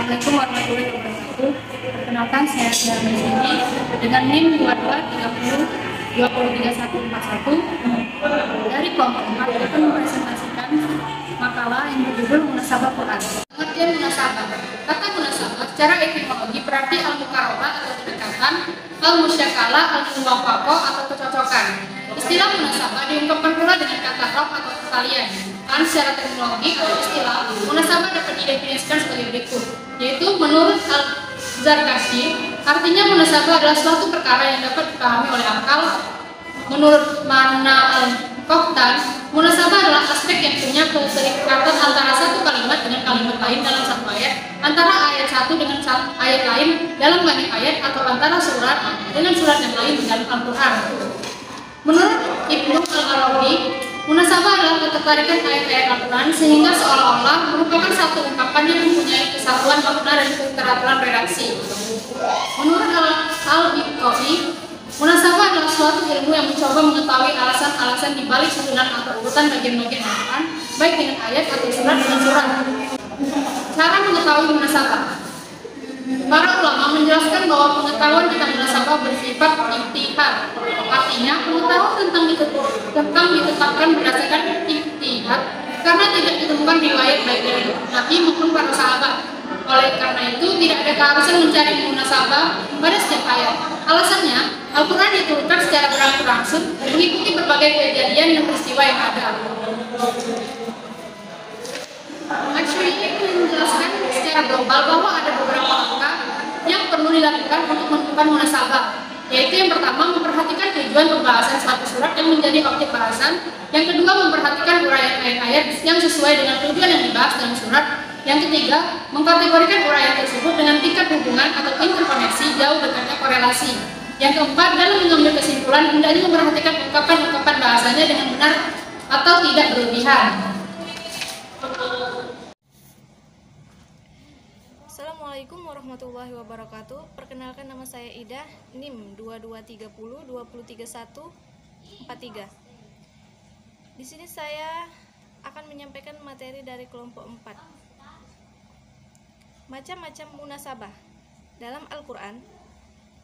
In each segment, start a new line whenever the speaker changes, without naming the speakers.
Assalamualaikum warahmatullahi wabarakatuh. Perkenalkan, saya sedang di sini dengan NIM 2230234141 dari kelompok 4 akan mempresentasikan makalah yang berjudul Munasabah Quran. Pengertian munasabah. Kata munasabah secara etimologi berarti al-muqarabah atau kedekatan, al-musyakalah, al-muwafaqah atau kecocokan. Istilah munasabah diungkapkan pula dengan kata rab atau pertalian. Secara terminologi atau istilah, munasabah dapat didefinisikan sebagai berikut, yaitu menurut Al-Zarkashi, artinya munasabah adalah suatu perkara yang dapat dipahami oleh akal. Menurut Mana Al-Qoftan, munasabah adalah aspek yang punya keterikatan antara satu kalimat dengan kalimat lain dalam satu ayat, antara ayat satu dengan ayat lain dalam banyak ayat, atau antara surat dengan surat yang lain dalam Al-Quran. Menurut Ibnu Al-Arabi, munasabah adalah ketertarikan ayat-ayat Al-Quran sehingga seolah-olah merupakan satu ungkapan yang mempunyai kesatuan makna dan keteraturan redaksi. Menurut Al-Biqai, munasabah adalah suatu ilmu yang mencoba mengetahui alasan-alasan di balik susunan atau urutan bagian-bagian Al-Quran, baik dengan ayat atau surat dengan surat. Cara mengetahui munasabah. Para ulama menjelaskan bahwa pengetahuan tentang munasabah bersifat ijtihad. Artinya, pengetahuan tentang ditetapkan berdasarkan ijtihad karena tidak ditemukan riwayat baik dari Nabi maupun para sahabat. Oleh karena itu, tidak ada keharusan mencari munasabah pada setiap ayat. Alasannya, Al-Quran diturunkan secara berangsur-angsur mengikuti berbagai kejadian dan peristiwa yang ada. Ini menjelaskan secara global bahwa ada beberapa langkah yang perlu dilakukan untuk menentukan munasabah, yaitu yang pertama memperhatikan tujuan pembahasan suatu surat yang menjadi objek bahasan, yang kedua memperhatikan uraian ayat-ayat yang sesuai dengan tujuan yang dibahas dalam surat, yang ketiga mengkategorikan uraian tersebut dengan tingkat hubungan atau interkoneksi jauh dekatnya korelasi, yang keempat dalam mengambil kesimpulan hendaknya memperhatikan ungkapan-ungkapan bahasanya dengan benar atau tidak berlebihan.
Assalamualaikum warahmatullahi wabarakatuh. Perkenalkan, nama saya Ida, NIM 2230234143. Di sini saya akan menyampaikan materi dari kelompok 4. Macam-macam munasabah. Dalam Al-Quran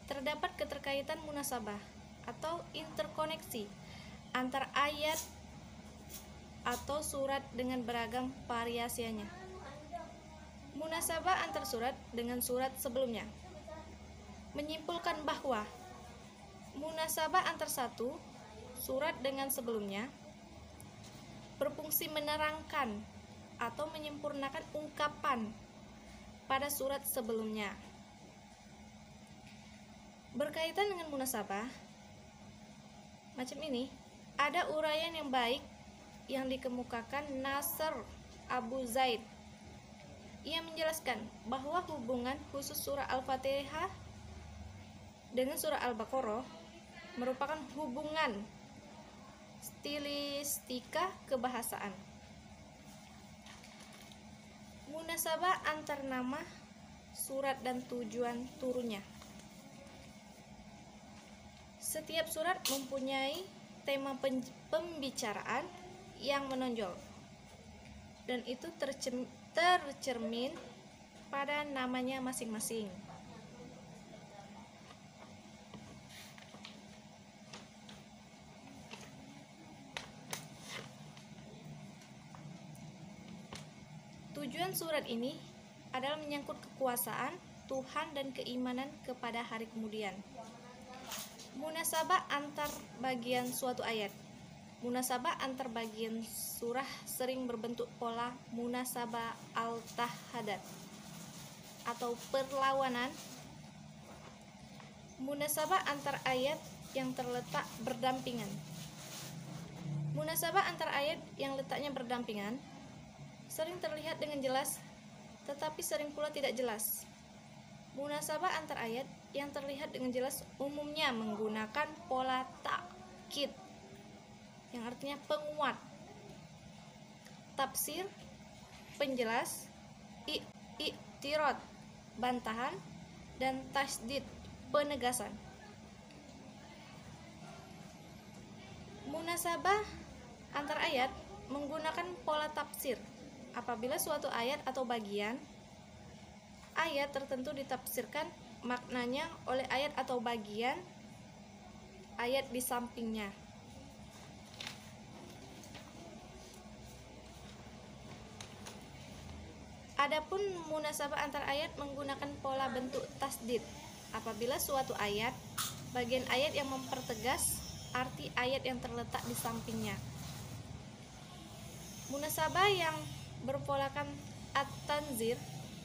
terdapat keterkaitan munasabah atau interkoneksi antar ayat atau surat dengan beragam variasinya. Munasabah antar surat dengan surat sebelumnya. Menyimpulkan bahwa munasabah antar satu surat dengan sebelumnya berfungsi menerangkan atau menyempurnakan ungkapan pada surat sebelumnya. Berkaitan dengan munasabah macam ini, ada uraian yang baik yang dikemukakan Nasr Abu Zaid. Ia menjelaskan bahwa hubungan khusus surah Al-Fatihah dengan surah Al-Baqarah merupakan hubungan stilistika kebahasaan. Munasabah antar nama, surat dan tujuan turunnya. Setiap surat mempunyai tema pembicaraan yang menonjol, dan itu tercermin pada namanya masing-masing. Tujuan surat ini adalah menyangkut kekuasaan Tuhan dan keimanan kepada hari kemudian. Munasabah antar bagian suatu ayat. Munasabah antar bagian surah sering berbentuk pola munasabah al-tahadat atau perlawanan. Munasabah antar ayat yang terletak berdampingan. Munasabah antar ayat yang letaknya berdampingan sering terlihat dengan jelas, tetapi sering pula tidak jelas. Munasabah antar ayat yang terlihat dengan jelas umumnya menggunakan pola takkid, yang artinya penguat, tafsir, penjelas, i'tirad, bantahan, dan tasdid, penegasan. Munasabah antar ayat menggunakan pola tafsir. Apabila suatu ayat atau bagian ayat tertentu ditafsirkan maknanya oleh ayat atau bagian ayat di sampingnya. Adapun munasabah antar ayat menggunakan pola bentuk tasdid apabila suatu ayat, bagian ayat yang mempertegas arti ayat yang terletak di sampingnya. Munasabah yang berpolakan at-tanzir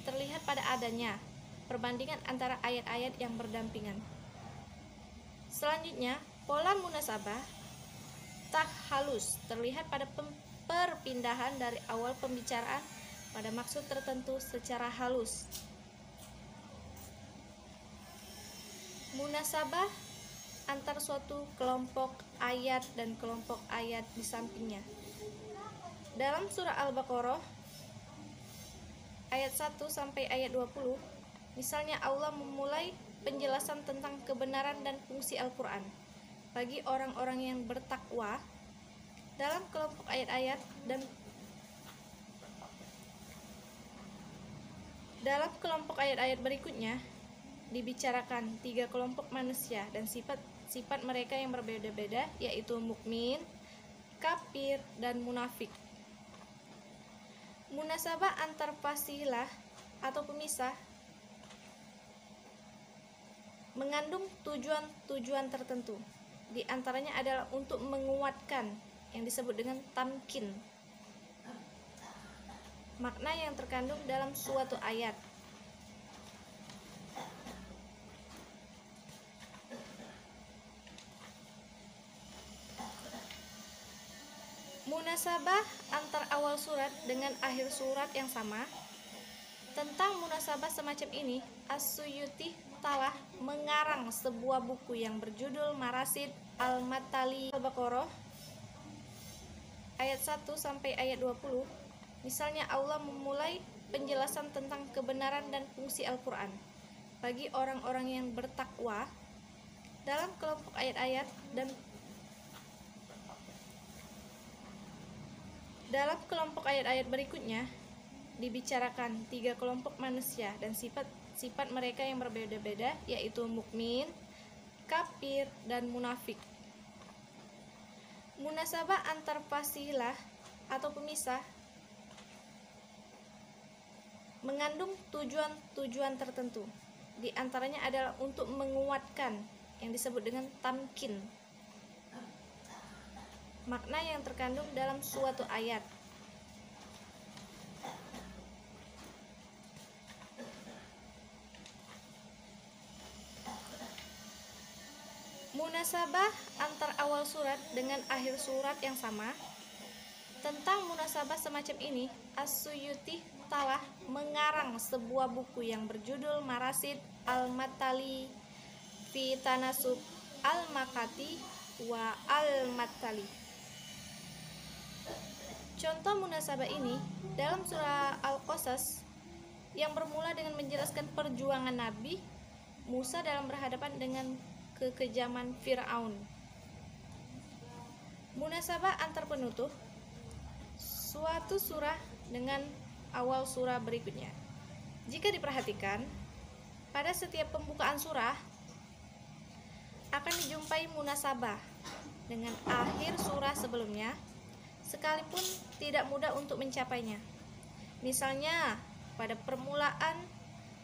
terlihat pada adanya perbandingan antara ayat-ayat yang berdampingan. Selanjutnya, pola munasabah tak halus terlihat pada perpindahan dari awal pembicaraan pada maksud tertentu secara halus. Munasabah antar suatu kelompok ayat dan kelompok ayat di sampingnya. Dalam surah Al-Baqarah ayat 1 sampai ayat 20, misalnya Allah memulai penjelasan tentang kebenaran dan fungsi Al-Quran bagi orang-orang yang bertakwa. Dalam kelompok ayat-ayat dan dalam kelompok ayat-ayat berikutnya dibicarakan 3 kelompok manusia dan sifat mereka yang berbeda-beda, yaitu mukmin, kafir, dan munafik. Munasabah antar fasilah atau pemisah mengandung tujuan-tujuan tertentu. Di antaranya adalah untuk menguatkan yang disebut dengan tamkin, makna yang terkandung dalam suatu ayat. Munasabah antar awal surat dengan akhir surat yang sama. Tentang munasabah semacam ini, As-Suyuti telah mengarang sebuah buku yang berjudul Marasid Al-Matali Al-Baqarah ayat 1 sampai ayat 20. Misalnya Allah memulai penjelasan tentang kebenaran dan fungsi Al-Quran bagi orang-orang yang bertakwa. Dalam kelompok ayat-ayat dan dalam kelompok ayat-ayat berikutnya dibicarakan 3 kelompok manusia dan sifat mereka yang berbeda-beda, yaitu mukmin, kafir, dan munafik. Munasabah antar fasilah atau pemisah mengandung tujuan-tujuan tertentu. Di antaranya adalah untuk menguatkan yang disebut dengan tamkin, makna yang terkandung dalam suatu ayat. Munasabah antar awal surat dengan akhir surat yang sama. Tentang munasabah semacam ini, As-Suyuti telah mengarang sebuah buku yang berjudul Marasid Al-Matali fi Tanasub Al-Makati wa Al-Matali. Contoh munasabah ini dalam surah Al-Qasas yang bermula dengan menjelaskan perjuangan Nabi Musa dalam berhadapan dengan kekejaman Fir'aun. Munasabah antar penutup suatu surah dengan awal surah berikutnya. Jika diperhatikan, pada setiap pembukaan surah akan dijumpai munasabah dengan akhir surah sebelumnya, sekalipun tidak mudah untuk mencapainya. Misalnya, pada permulaan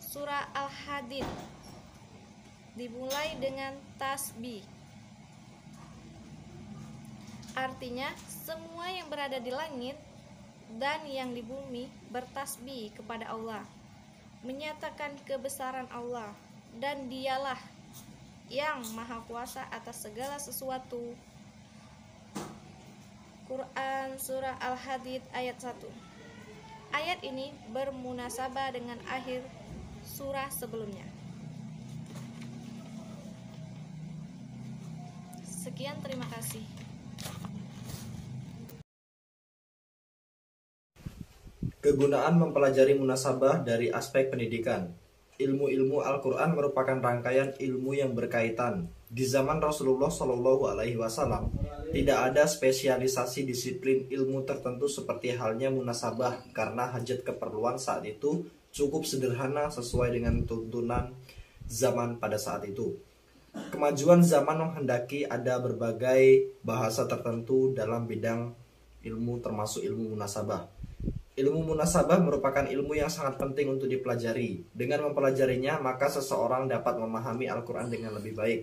surah Al-Hadid dimulai dengan tasbih. Artinya, semua yang berada di langit dan yang di bumi bertasbih kepada Allah, menyatakan kebesaran Allah, dan Dialah yang Maha Kuasa atas segala sesuatu. Quran Surah Al-Hadid ayat 1. Ayat ini bermunasabah dengan akhir surah sebelumnya. Sekian, terima kasih.
Kegunaan mempelajari munasabah dari aspek pendidikan. Ilmu-ilmu Al-Quran merupakan rangkaian ilmu yang berkaitan. Di zaman Rasulullah Shallallahu Alaihi Wasallam, tidak ada spesialisasi disiplin ilmu tertentu seperti halnya munasabah, karena hajat keperluan saat itu cukup sederhana sesuai dengan tuntunan zaman pada saat itu. Kemajuan zaman menghendaki ada berbagai bahasa tertentu dalam bidang ilmu termasuk ilmu munasabah. Ilmu munasabah merupakan ilmu yang sangat penting untuk dipelajari. Dengan mempelajarinya, maka seseorang dapat memahami Al-Quran dengan lebih baik.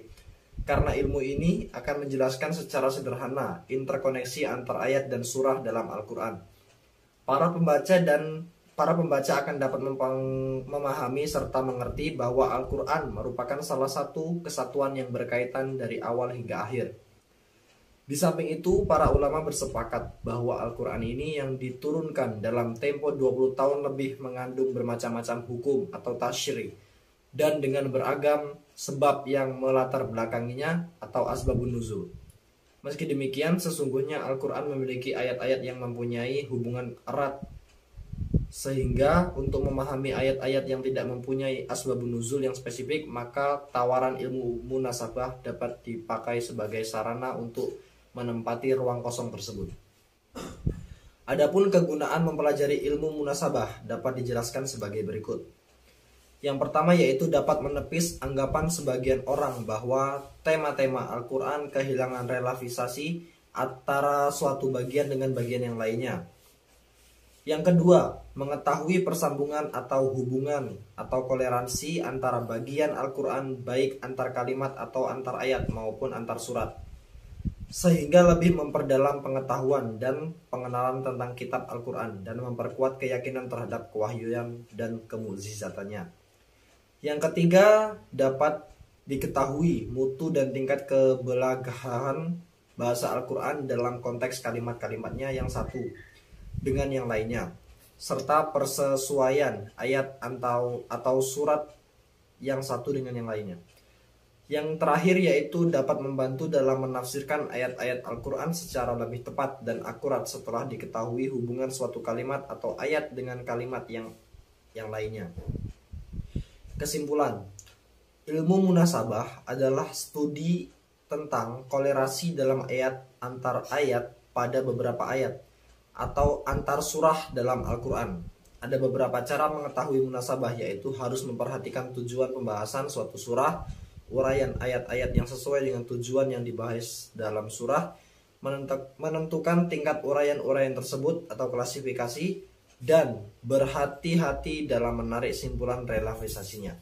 Karena ilmu ini akan menjelaskan secara sederhana interkoneksi antar ayat dan surah dalam Al-Quran. Para pembaca akan dapat memahami serta mengerti bahwa Al-Quran merupakan salah satu kesatuan yang berkaitan dari awal hingga akhir. Di samping itu, para ulama bersepakat bahwa Al-Quran ini yang diturunkan dalam tempo 20 tahun lebih mengandung bermacam-macam hukum atau tasyri dan dengan beragam sebab yang melatar belakanginya atau asbabun nuzul. Meski demikian, sesungguhnya Al-Quran memiliki ayat-ayat yang mempunyai hubungan erat, sehingga untuk memahami ayat-ayat yang tidak mempunyai asbabun nuzul yang spesifik, maka tawaran ilmu munasabah dapat dipakai sebagai sarana untuk menempati ruang kosong tersebut. Adapun kegunaan mempelajari ilmu munasabah dapat dijelaskan sebagai berikut. Yang pertama yaitu dapat menepis anggapan sebagian orang bahwa tema-tema Al-Quran kehilangan relevansi antara suatu bagian dengan bagian yang lainnya. Yang kedua, mengetahui persambungan atau hubungan atau koleransi antara bagian Al-Quran baik antar kalimat atau antar ayat maupun antar surat, sehingga lebih memperdalam pengetahuan dan pengenalan tentang kitab Al-Quran dan memperkuat keyakinan terhadap kewahyuan dan kemukjizatannya. Yang ketiga, dapat diketahui mutu dan tingkat kebelagahan bahasa Al-Quran dalam konteks kalimat-kalimatnya yang satu dengan yang lainnya, serta persesuaian ayat atau surat yang satu dengan yang lainnya. Yang terakhir yaitu dapat membantu dalam menafsirkan ayat-ayat Al-Quran secara lebih tepat dan akurat setelah diketahui hubungan suatu kalimat atau ayat dengan kalimat yang lainnya. Kesimpulan, ilmu munasabah adalah studi tentang kolerasi dalam ayat antar ayat pada beberapa ayat atau antar surah dalam Al-Quran. Ada beberapa cara mengetahui munasabah, yaitu harus memperhatikan tujuan pembahasan suatu surah, uraian ayat-ayat yang sesuai dengan tujuan yang dibahas dalam surah, menentukan tingkat uraian-uraian tersebut atau klasifikasi, dan berhati-hati dalam menarik simpulan relevansinya.